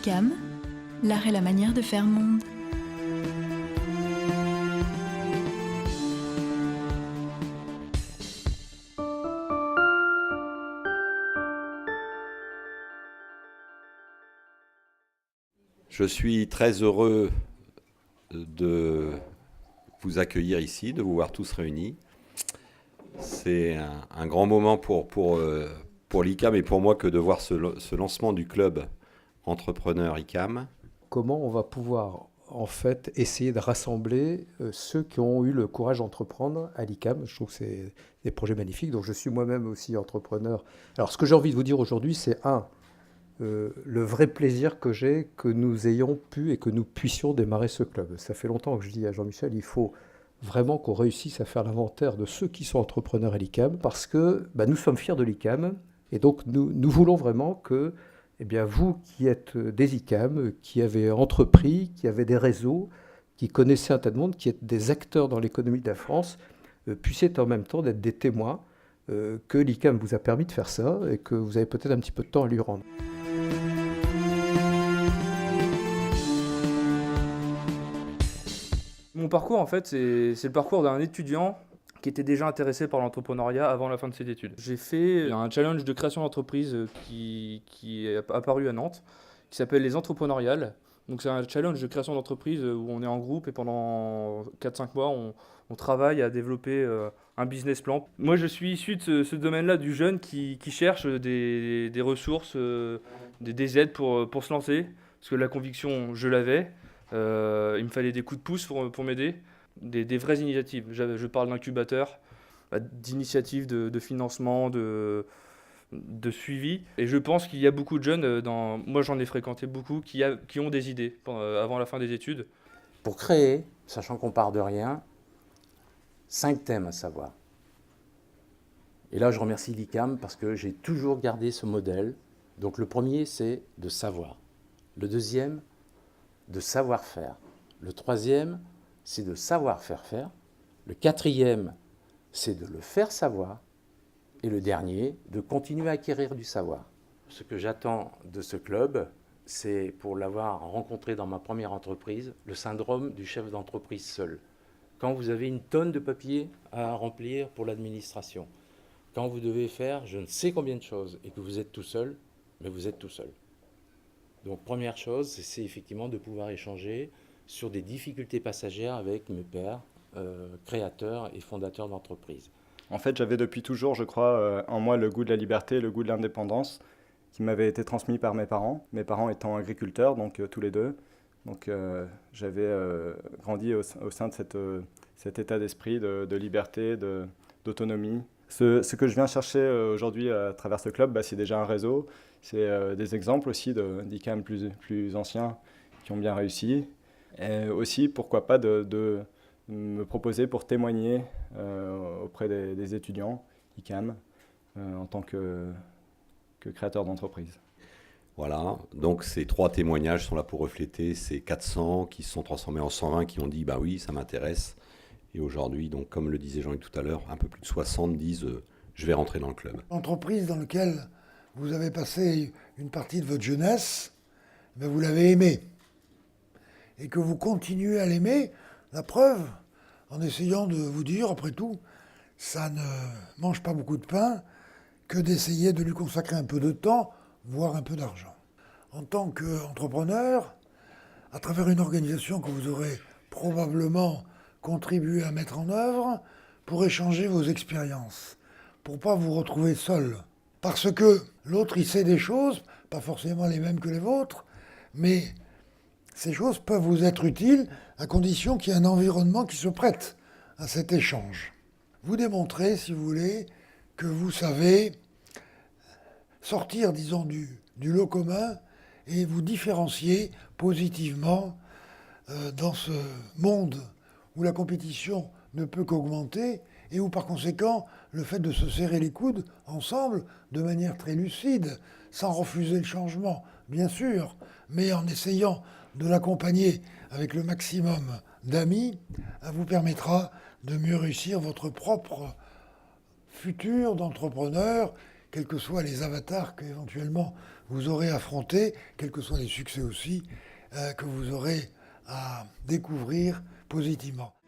l'ICAM, l'art et la manière de faire monde. Je suis très heureux de vous accueillir ici, de vous voir tous réunis. C'est un grand moment pour l'ICAM et pour moi que de voir ce lancement du club entrepreneur ICAM. Comment on va pouvoir en fait essayer de rassembler ceux qui ont eu le courage d'entreprendre à l'ICAM. Je trouve que c'est des projets magnifiques, donc je suis moi-même aussi entrepreneur. Alors ce que j'ai envie de vous dire aujourd'hui, c'est le vrai plaisir que j'ai que nous ayons pu et que nous puissions démarrer ce club. Ça fait longtemps que je dis à Jean-Michel, il faut vraiment qu'on réussisse à faire l'inventaire de ceux qui sont entrepreneurs à l'ICAM, parce que nous sommes fiers de l'ICAM, et donc nous voulons vraiment que vous qui êtes des ICAM, qui avez entrepris, qui avez des réseaux, qui connaissez un tas de monde, qui êtes des acteurs dans l'économie de la France, puissiez en même temps d'être des témoins que l'ICAM vous a permis de faire ça et que vous avez peut-être un petit peu de temps à lui rendre. Mon parcours, en fait, c'est le parcours d'un étudiant qui était déjà intéressé par l'entrepreneuriat avant la fin de ses études. J'ai fait un challenge de création d'entreprise qui est apparu à Nantes, qui s'appelle les Entrepreneuriales. Donc c'est un challenge de création d'entreprise où on est en groupe et pendant 4-5 mois, on travaille à développer un business plan. Moi, je suis issu de ce domaine-là, du jeune qui cherche des ressources, des aides pour se lancer, parce que la conviction, je l'avais. Il me fallait des coups de pouce pour m'aider, des vraies initiatives. Je parle d'incubateurs, d'initiatives de financement, de suivi. Et je pense qu'il y a beaucoup de jeunes, moi j'en ai fréquenté beaucoup, qui ont des idées avant la fin des études. Pour créer, sachant qu'on part de rien, 5 thèmes à savoir. Et là je remercie l'ICAM parce que j'ai toujours gardé ce modèle. Donc le premier c'est de savoir. Le deuxième, de savoir-faire. Le troisième, c'est de savoir faire faire. Le quatrième, c'est de le faire savoir. Et le dernier, de continuer à acquérir du savoir. Ce que j'attends de ce club, c'est, pour l'avoir rencontré dans ma première entreprise, le syndrome du chef d'entreprise seul. Quand vous avez une tonne de papiers à remplir pour l'administration, quand vous devez faire je ne sais combien de choses et que vous êtes tout seul, mais vous êtes tout seul. Donc première chose, c'est effectivement de pouvoir échanger sur des difficultés passagères avec mes pairs, créateurs et fondateurs d'entreprises. En fait, j'avais depuis toujours, je crois, en moi le goût de la liberté, le goût de l'indépendance, qui m'avait été transmis par mes parents étant agriculteurs, donc tous les deux. Donc j'avais grandi au sein de cet état d'esprit de liberté, d'autonomie. Ce que je viens chercher aujourd'hui à travers ce club, c'est déjà un réseau, c'est des exemples aussi d'ICAM plus anciens qui ont bien réussi. Et aussi, pourquoi pas, de me proposer pour témoigner auprès des étudiants ICAM en tant que créateur d'entreprise. Voilà, donc ces 3 témoignages sont là pour refléter ces 400 qui se sont transformés en 120 qui ont dit « oui, ça m'intéresse ». Et aujourd'hui, donc, comme le disait Jean-Luc tout à l'heure, un peu plus de 60 disent je vais rentrer dans le club. L'entreprise dans laquelle vous avez passé une partie de votre jeunesse, vous l'avez aimée. Et que vous continuez à l'aimer, la preuve, en essayant de vous dire, après tout, ça ne mange pas beaucoup de pain, que d'essayer de lui consacrer un peu de temps, voire un peu d'argent. En tant qu'entrepreneur, à travers une organisation que vous aurez probablement contribuer à mettre en œuvre pour échanger vos expériences, pour ne pas vous retrouver seul. Parce que l'autre, il sait des choses, pas forcément les mêmes que les vôtres, mais ces choses peuvent vous être utiles à condition qu'il y ait un environnement qui se prête à cet échange. Vous démontrez, si vous voulez, que vous savez sortir, disons, du lot commun et vous différencier positivement dans ce monde où la compétition ne peut qu'augmenter et où par conséquent le fait de se serrer les coudes ensemble de manière très lucide, sans refuser le changement, bien sûr, mais en essayant de l'accompagner avec le maximum d'amis, vous permettra de mieux réussir votre propre futur d'entrepreneur quels que soient les avatars qu'éventuellement vous aurez affrontés, quels que soient les succès aussi, que vous aurez à découvrir positivement.